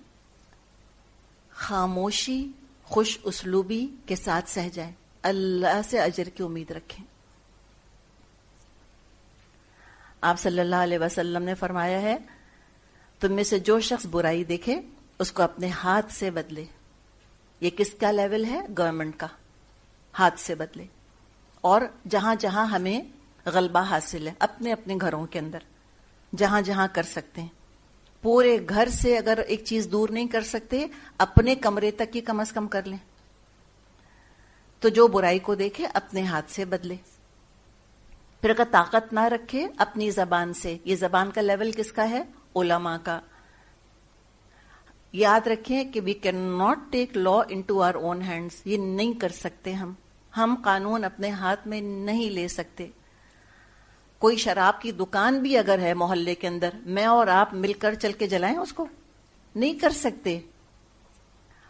خاموشی خوش اسلوبی کے ساتھ سہ جائیں، اللہ سے اجر کی امید رکھیں. آپ صلی اللہ علیہ وسلم نے فرمایا ہے تم میں سے جو شخص برائی دیکھے اس کو اپنے ہاتھ سے بدلے. یہ کس کا لیول ہے؟ گورنمنٹ کا. ہاتھ سے بدلے. اور جہاں جہاں ہمیں غلبہ حاصل ہے اپنے اپنے گھروں کے اندر جہاں جہاں کر سکتے ہیں، پورے گھر سے اگر ایک چیز دور نہیں کر سکتے اپنے کمرے تک ہی کم از کم کر لیں. تو جو برائی کو دیکھے اپنے ہاتھ سے بدلے. پھر اگر طاقت نہ رکھے اپنی زبان سے. یہ زبان کا لیول کس کا ہے؟ علماء کا. یاد رکھیں کہ we can not take law into our own hands. یہ نہیں کر سکتے ہم قانون اپنے ہاتھ میں نہیں لے سکتے. کوئی شراب کی دکان بھی اگر ہے محلے کے اندر، میں اور آپ مل کر چل کے جلائیں اس کو؟ نہیں کر سکتے.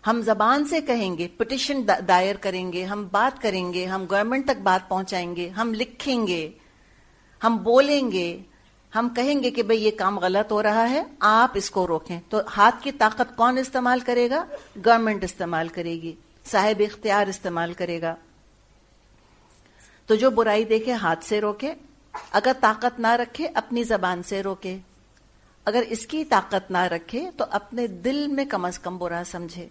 ہم زبان سے کہیں گے، پٹیشن دائر کریں گے، ہم بات کریں گے، ہم گورنمنٹ تک بات پہنچائیں گے، ہم لکھیں گے، ہم بولیں گے، ہم کہیں گے کہ بھئی یہ کام غلط ہو رہا ہے، آپ اس کو روکیں. تو ہاتھ کی طاقت کون استعمال کرے گا؟ گورنمنٹ استعمال کرے گی، صاحب اختیار استعمال کرے گا. تو جو برائی دیکھے ہاتھ سے روکے. اگر طاقت نہ رکھے اپنی زبان سے روکے. اگر اس کی طاقت نہ رکھے تو اپنے دل میں کم از کم برا سمجھے.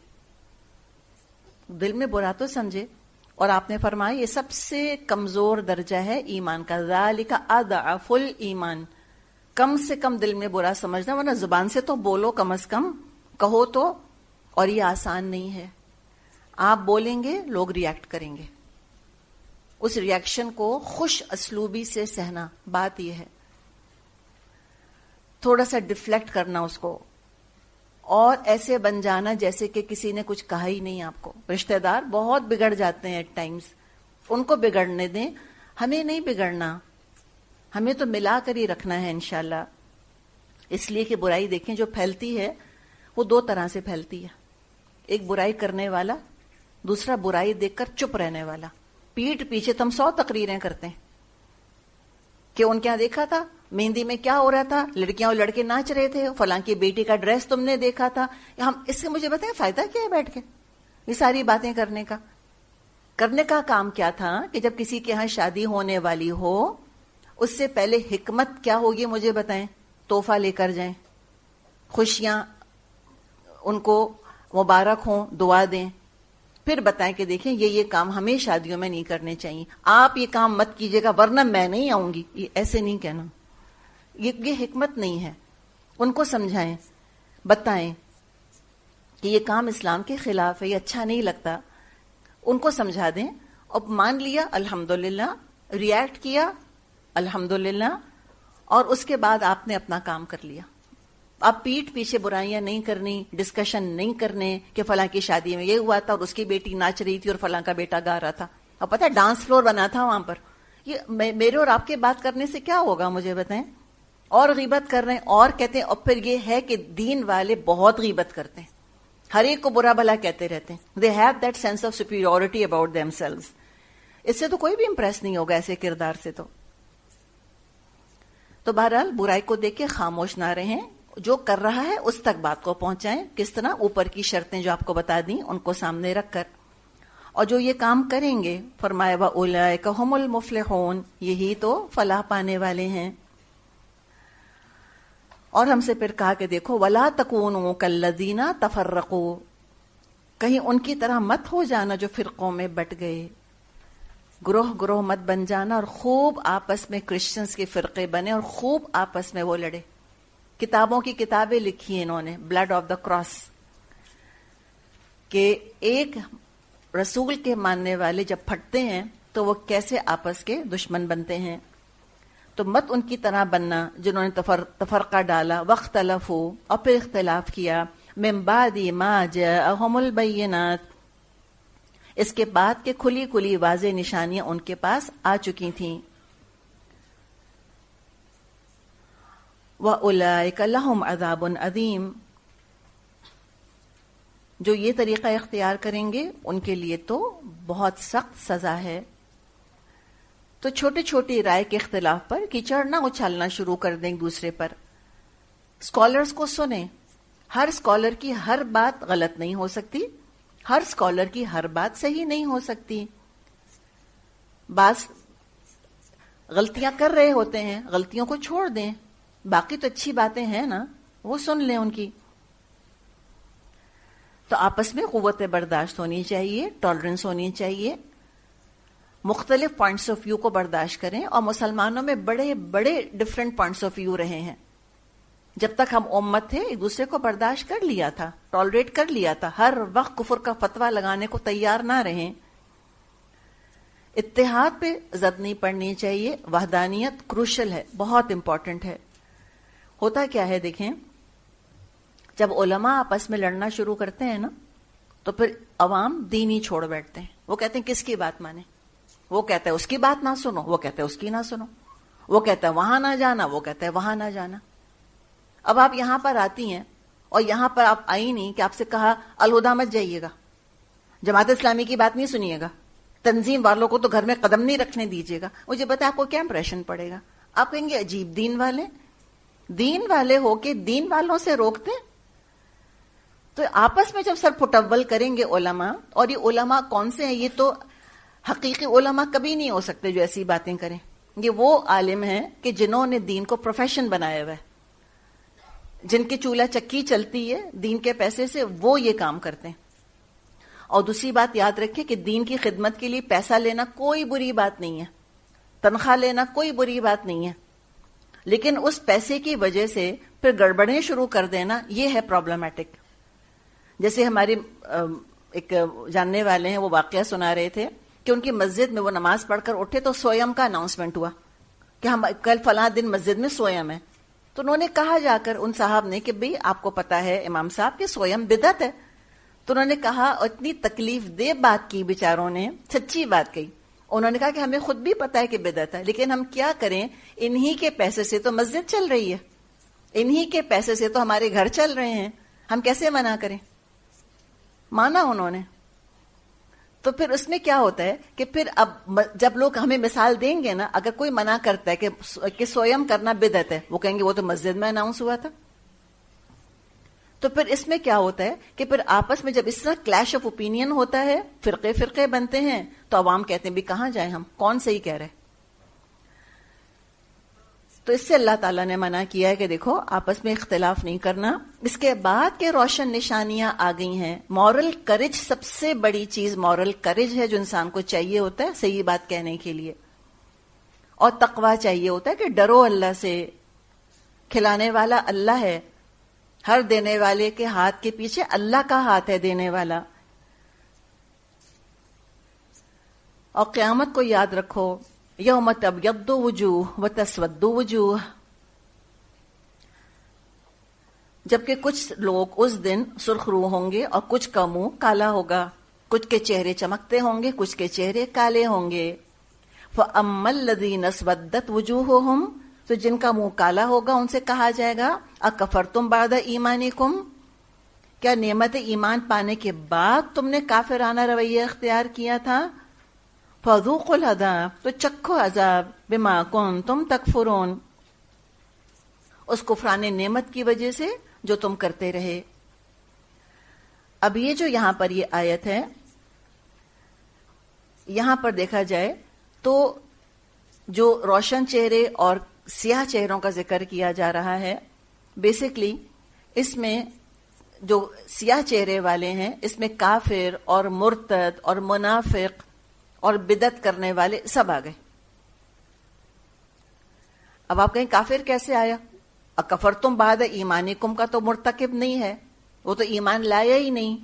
دل میں برا تو سمجھے. اور آپ نے فرمایا یہ سب سے کمزور درجہ ہے ایمان کا. ذالک اضعف الایمان. کم سے کم دل میں برا سمجھنا، ورنہ زبان سے تو بولو، کم از کم کہو تو. اور یہ آسان نہیں ہے. آپ بولیں گے لوگ ریئیکٹ کریں گے. اس ریئیکشن کو خوش اسلوبی سے سہنا. بات یہ ہے تھوڑا سا ڈیفلیکٹ کرنا اس کو، اور ایسے بن جانا جیسے کہ کسی نے کچھ کہا ہی نہیں آپ کو. رشتہ دار بہت بگڑ جاتے ہیں ایٹ ٹائمز. ان کو بگڑنے دیں، ہمیں نہیں بگڑنا. ہمیں تو ملا کر ہی رکھنا ہے انشاءاللہ. اس لیے کہ برائی دیکھیں جو پھیلتی ہے وہ دو طرح سے پھیلتی ہے. ایک برائی کرنے والا, دوسرا برائی دیکھ کر چپ رہنے والا. پیٹھ پیچھے تو ہم 100 تقریریں کرتے ہیں کہ ان کے یہاں دیکھا تھا مہندی میں کیا ہو رہا تھا, لڑکیاں اور لڑکے ناچ رہے تھے, فلاں کی بیٹی کا ڈریس تم نے دیکھا تھا. ہم اس سے مجھے بتائیں فائدہ کیا ہے بیٹھ کے یہ ساری باتیں کرنے کا؟ کرنے کا کام کیا تھا کہ جب کسی کے ہاں شادی ہونے والی ہو اس سے پہلے حکمت کیا ہوگی مجھے بتائیں. تحفہ لے کر جائیں, خوشیاں ان کو مبارک ہوں, دعا دیں, پھر بتائیں کہ دیکھیں یہ کام ہمیں شادیوں میں نہیں کرنے چاہیے, آپ یہ کام مت کیجیے گا ورنہ میں نہیں آؤں گی. یہ ایسے نہیں کہنا, یہ حکمت نہیں ہے. ان کو سمجھائیں, بتائیں کہ یہ کام اسلام کے خلاف ہے, یہ اچھا نہیں لگتا. ان کو سمجھا دیں اور مان لیا الحمدللہ, ریئیکٹ کیا الحمدللہ, اور اس کے بعد آپ نے اپنا کام کر لیا. آپ پیٹھ پیچھے برائیاں نہیں کرنی, ڈسکشن نہیں کرنے کہ فلاں کی شادی میں یہ ہوا تھا اور اس کی بیٹی ناچ رہی تھی اور فلاں کا بیٹا گا رہا تھا. اور پتہ ہے ڈانس فلور بنا تھا وہاں پر. یہ میرے اور آپ کے بات کرنے سے کیا ہوگا مجھے بتائیں؟ اور غیبت کر رہے ہیں اور کہتے ہیں. اور پھر یہ ہے کہ دین والے بہت غیبت کرتے ہیں, ہر ایک کو برا بھلا کہتے رہتے ہیں. They have that sense of superiority about themselves. اس سے تو کوئی بھی امپریس نہیں ہوگا ایسے کردار سے. تو بہرحال برائی کو دیکھ کے خاموش نہ رہیں, جو کر رہا ہے اس تک بات کو پہنچائیں. کس طرح؟ اوپر کی شرطیں جو آپ کو بتا دیں ان کو سامنے رکھ کر. اور جو یہ کام کریں گے فرمایا وَأُولَئِكَ هُمُ الْمُفْلِحُونَ, یہی تو فلاح پانے والے ہیں. اور ہم سے پھر کہا کہ دیکھو وَلَا تَكُونُوا كَالَّذِينَ تَفَرَّقُوا, کہیں ان کی طرح مت ہو جانا جو فرقوں میں بٹ گئے. گروہ گروہ مت بن جانا اور خوب آپس میں کرسچنز کے فرقے بنے اور خوب آپس میں وہ لڑے. کتابوں کی کتابیں لکھی ہیں انہوں نے, بلڈ آف دا کراس, کہ ایک رسول کے ماننے والے جب پھٹتے ہیں تو وہ کیسے آپس کے دشمن بنتے ہیں. تو مت ان کی طرح بننا جنہوں نے تفرقہ ڈالا. واختلفوا, اور پھر اختلاف کیا. من بعد ما جاءهم البینات, اس کے بعد کہ کھلی کھلی واضح نشانیاں ان کے پاس آ چکی تھیں. وَأُولَئِكَ لَهُمْ عَذَابٌ عَظِيمٌ, جو یہ طریقہ اختیار کریں گے ان کے لیے تو بہت سخت سزا ہے. تو چھوٹی چھوٹی رائے کے اختلاف پر کیچڑ نہ اچھالنا شروع کر دیں ایک دوسرے پر. اسکالرز کو سنیں, ہر اسکالر کی ہر بات غلط نہیں ہو سکتی, ہر اسکالر کی ہر بات صحیح نہیں ہو سکتی. بعض غلطیاں کر رہے ہوتے ہیں, غلطیوں کو چھوڑ دیں, باقی تو اچھی باتیں ہیں نا, وہ سن لیں ان کی. تو آپس میں قوت برداشت ہونی چاہیے, ٹالرنس ہونی چاہیے, مختلف پوائنٹس آف ویو کو برداشت کریں. اور مسلمانوں میں بڑے بڑے ڈفرینٹ پوائنٹس آف ویو رہے ہیں. جب تک ہم امت تھے ایک دوسرے کو برداشت کر لیا تھا, ٹالریٹ کر لیا تھا, ہر وقت کفر کا فتویٰ لگانے کو تیار نہ رہیں. اتحاد پہ زد نہیں پڑنی چاہیے, وحدانیت کروشل ہے, بہت امپورٹنٹ ہے. ہوتا کیا ہے دیکھیں, جب علماء آپس میں لڑنا شروع کرتے ہیں نا تو پھر عوام دین ہی چھوڑ بیٹھتے ہیں. وہ کہتے ہیں کس کی بات مانیں, وہ کہتا ہے اس کی بات نہ سنو, وہ کہتا ہے اس کی نہ سنو, وہ کہتا ہے وہاں نہ جانا, وہ کہتا ہے وہاں نہ جانا. اب آپ یہاں پر آتی ہیں اور یہاں پر آپ آئی نہیں کہ آپ سے کہا الہدیٰ مت جائیے گا, جماعت اسلامی کی بات نہیں سنیے گا, تنظیم والوں کو تو گھر میں قدم نہیں رکھنے دیجیے گا. مجھے بتائیں آپ کو کیا امپریشن پڑے گا؟ آپ کہیں گے عجیب دین والے, دین والے ہو کے دین والوں سے روکتے. تو آپس میں جب سر پھٹول کریں گے علماء, اور یہ علماء کون سے ہیں؟ یہ تو حقیقی علماء کبھی نہیں ہو سکتے جو ایسی باتیں کریں. یہ وہ عالم ہیں کہ جنہوں نے دین کو پروفیشن بنایا ہوا ہے, جن کی چولہا چکی چلتی ہے دین کے پیسے سے, وہ یہ کام کرتے ہیں. اور دوسری بات یاد رکھیں کہ دین کی خدمت کے لیے پیسہ لینا کوئی بری بات نہیں ہے, تنخواہ لینا کوئی بری بات نہیں ہے, لیکن اس پیسے کی وجہ سے پھر گڑبڑیں شروع کر دینا یہ ہے پرابلمٹک. جیسے ہماری ایک جاننے والے ہیں, وہ واقعہ سنا رہے تھے کہ ان کی مسجد میں وہ نماز پڑھ کر اٹھے تو سویم کا اناؤنسمنٹ ہوا کہ ہم کل فلاں دن مسجد میں سویم ہے. تو انہوں نے کہا جا کر ان صاحب نے کہ بھئی آپ کو پتا ہے امام صاحب کہ سویم بدعت ہے. تو انہوں نے کہا, اور اتنی تکلیف دہ بات کی بیچاروں نے, سچی بات کہی, انہوں نے کہا کہ ہمیں خود بھی پتا ہے کہ بدعت ہے، لیکن ہم کیا کریں، انہی کے پیسے سے تو مسجد چل رہی ہے، انہی کے پیسے سے تو ہمارے گھر چل رہے ہیں، ہم کیسے منع کریں؟ مانا انہوں نے. تو پھر اس میں کیا ہوتا ہے کہ پھر اب جب لوگ ہمیں مثال دیں گے نا، اگر کوئی منع کرتا ہے کہ سویم کرنا بدعت ہے، وہ کہیں گے وہ تو مسجد میں اناؤنس ہوا تھا. تو پھر اس میں کیا ہوتا ہے کہ پھر آپس میں جب اس طرح کلیش آف اوپینین ہوتا ہے، فرقے فرقے بنتے ہیں، تو عوام کہتے ہیں بھی کہاں جائیں ہم، کون صحیح کہہ رہے. تو اس سے اللہ تعالیٰ نے منع کیا ہے کہ دیکھو آپس میں اختلاف نہیں کرنا. اس کے بعد کے روشن نشانیاں آ گئی ہیں. مورل کریج، سب سے بڑی چیز مورل کریج ہے جو انسان کو چاہیے ہوتا ہے صحیح بات کہنے کے لیے. اور تقویٰ چاہیے ہوتا ہے کہ ڈرو اللہ سے. کھلانے والا اللہ ہے، ہر دینے والے کے ہاتھ کے پیچھے اللہ کا ہاتھ ہے دینے والا. اور قیامت کو یاد رکھو، یوم تبیض وجوہ وتسود وجوہ، جبکہ کچھ لوگ اس دن سرخ رو ہوں گے اور کچھ کا منہ کالا ہوگا. کچھ کے چہرے چمکتے ہوں گے، کچھ کے چہرے کالے ہوں گے. فَأَمَّا الَّذِينَ اسْوَدَّتْ وُجُوهُهُمْ، تو جن کا منہ کالا ہوگا ان سے کہا جائے گا اکفرتم بعد ایمانکم، کیا نعمت ایمان پانے کے بعد تم نے کافرانہ رویہ اختیار کیا تھا. فَذُوقُوا الْعَذَابَ، تو چکھو عذاب، بِمَا كُنتُمْ تَكْفُرُونَ، اس کفران نعمت کی وجہ سے جو تم کرتے رہے. اب یہ جو یہاں پر یہ آیت ہے، یہاں پر دیکھا جائے تو جو روشن چہرے اور سیاہ چہروں کا ذکر کیا جا رہا ہے، بیسکلی اس میں جو سیاہ چہرے والے ہیں اس میں کافر اور مرتد اور منافق اور بدعت کرنے والے سب آ گئے. اب آپ کہیں کافر کیسے آیا؟ اکفرتم بعد ایمانکم کا تو مرتکب نہیں ہے، وہ تو ایمان لایا ہی نہیں.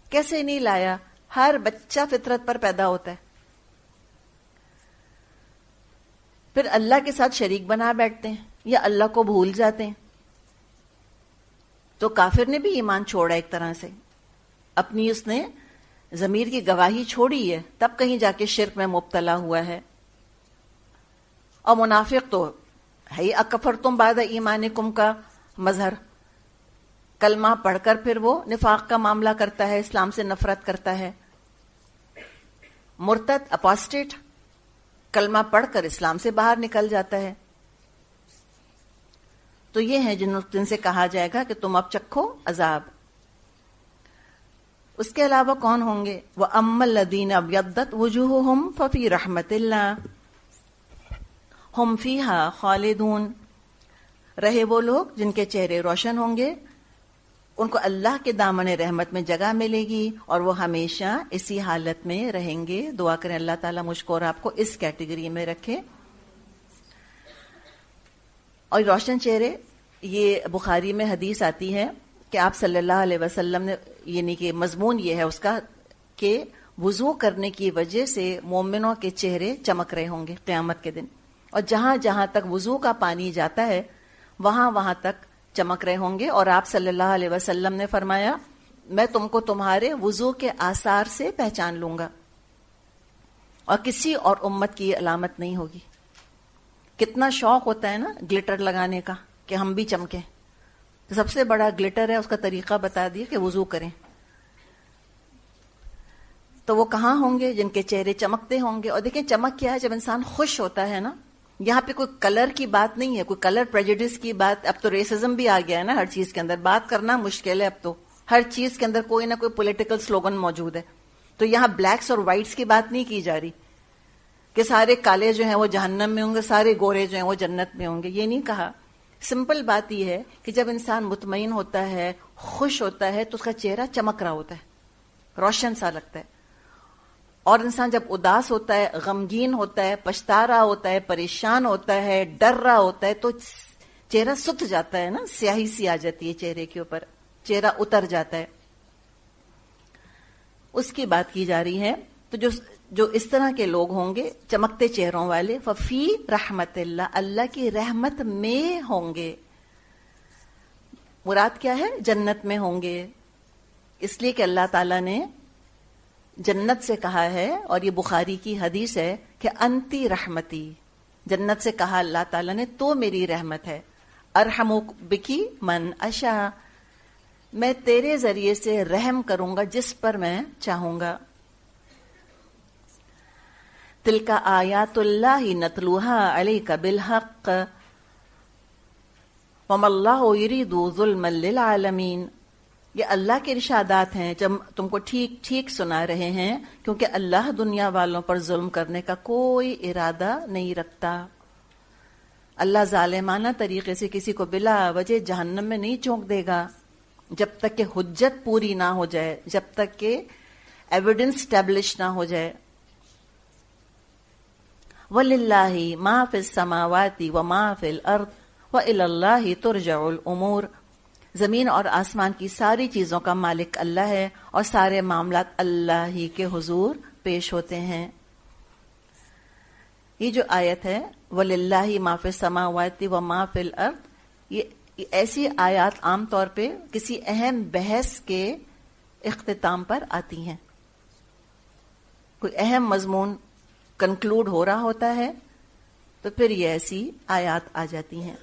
کیسے نہیں لایا؟ ہر بچہ فطرت پر پیدا ہوتا ہے، پھر اللہ کے ساتھ شریک بنا بیٹھتے ہیں یا اللہ کو بھول جاتے ہیں. تو کافر نے بھی ایمان چھوڑا ایک طرح سے، اپنی اس نے ضمیر کی گواہی چھوڑی ہے، تب کہیں جا کے شرک میں مبتلا ہوا ہے. اور منافق تو ہے ہی اکفرتم بعد ایمانکم کا مظہر، کلمہ پڑھ کر پھر وہ نفاق کا معاملہ کرتا ہے، اسلام سے نفرت کرتا ہے. مرتد اپاسٹیٹ کلمہ پڑھ کر اسلام سے باہر نکل جاتا ہے. تو یہ ہیں جن سے کہا جائے گا کہ تم اب چکھو عذاب. اس کے علاوہ کون ہوں گے؟ وَأَمَّا الَّذِينَ ابْيَضَّتْ وُجُوهُهُمْ فَفِي رَحْمَةِ اللَّهِ هُمْ فِيهَا خَالِدُونَ، رہے وہ لوگ جن کے چہرے روشن ہوں گے، ان کو اللہ کے دامن رحمت میں جگہ ملے گی اور وہ ہمیشہ اسی حالت میں رہیں گے. دعا کریں اللہ تعالیٰ مجھ کو اور آپ کو اس کیٹیگری میں رکھے. اور روشن چہرے، یہ بخاری میں حدیث آتی ہے کہ آپ صلی اللہ علیہ وسلم نے، یعنی کہ مضمون یہ ہے اس کا کہ وضو کرنے کی وجہ سے مومنوں کے چہرے چمک رہے ہوں گے قیامت کے دن، اور جہاں جہاں تک وضو کا پانی جاتا ہے وہاں وہاں تک چمک رہے ہوں گے. اور آپ صلی اللہ علیہ وسلم نے فرمایا میں تم کو تمہارے وضو کے آثار سے پہچان لوں گا اور کسی اور امت کی علامت نہیں ہوگی. کتنا شوق ہوتا ہے نا گلٹر لگانے کا کہ ہم بھی چمکیں. تو سب سے بڑا گلٹر ہے، اس کا طریقہ بتا دیا کہ وضو کریں. تو وہ کہاں ہوں گے؟ جن کے چہرے چمکتے ہوں گے. اور دیکھیں چمک کیا ہے، جب انسان خوش ہوتا ہے نا، یہاں پہ کوئی کلر کی بات نہیں ہے، کوئی کلر پریجوڈس کی بات. اب تو ریسزم بھی آ گیا ہے نا ہر چیز کے اندر، بات کرنا مشکل ہے اب تو. ہر چیز کے اندر کوئی نہ کوئی پولیٹیکل سلوگن موجود ہے. تو یہاں بلیکس اور وائٹس کی بات نہیں کی جا رہی کہ سارے کالے جو ہیں وہ جہنم میں ہوں گے، سارے گورے جو ہیں وہ جنت میں ہوں گے. یہ نہیں کہا. سمپل بات یہ ہے کہ جب انسان مطمئن ہوتا ہے، خوش ہوتا ہے، تو اس کا چہرہ چمک رہا ہوتا ہے، روشن سا لگتا ہے. اور انسان جب اداس ہوتا ہے، غمگین ہوتا ہے، پچھتا رہا ہوتا ہے، پریشان ہوتا ہے، ڈر رہا ہوتا ہے، تو چہرہ ست جاتا ہے نا، سیاہی سی آ جاتی ہے چہرے کے اوپر، چہرہ اتر جاتا ہے. اس کی بات کی جا رہی ہے. تو جو اس طرح کے لوگ ہوں گے چمکتے چہروں والے، ففی رحمت اللہ، اللہ کی رحمت میں ہوں گے. مراد کیا ہے؟ جنت میں ہوں گے. اس لیے کہ اللہ تعالیٰ نے جنت سے کہا ہے، اور یہ بخاری کی حدیث ہے کہ انتی رحمتی، جنت سے کہا اللہ تعالیٰ نے تو میری رحمت ہے، ارحم بکی من اشاء، میں تیرے ذریعے سے رحم کروں گا جس پر میں چاہوں گا. تلک آیات اللہ نتلوها علیک بالحق وما اللہ یرید ظلما للعالمین. یہ اللہ کے ارشادات ہیں جب تم کو ٹھیک ٹھیک سنا رہے ہیں، کیونکہ اللہ دنیا والوں پر ظلم کرنے کا کوئی ارادہ نہیں رکھتا. اللہ ظالمانہ طریقے سے کسی کو بلا وجہ جہنم میں نہیں جھونک دے گا جب تک کہ حجت پوری نہ ہو جائے، جب تک کہ ایویڈنس اسٹیبلش نہ ہو جائے. وَلِلَّهِ مَا فِي السَّمَاوَاتِ وَمَا فِي الْأَرْضِ وَإِلَى اللَّهِ تُرْجَعُ الْأُمُورِ. زمین اور آسمان کی ساری چیزوں کا مالک اللہ ہے اور سارے معاملات اللہ ہی کے حضور پیش ہوتے ہیں. یہ جو آیت ہے وَلِلَّهِ مَا فِي السَّمَاوَاتِ وَمَا فِي الْأَرْضِ، یہ ایسی آیات عام طور پہ کسی اہم بحث کے اختتام پر آتی ہیں. کوئی اہم مضمون کنکلوڈ ہو رہا ہوتا ہے تو پھر یہ ایسی آیات آ جاتی ہیں.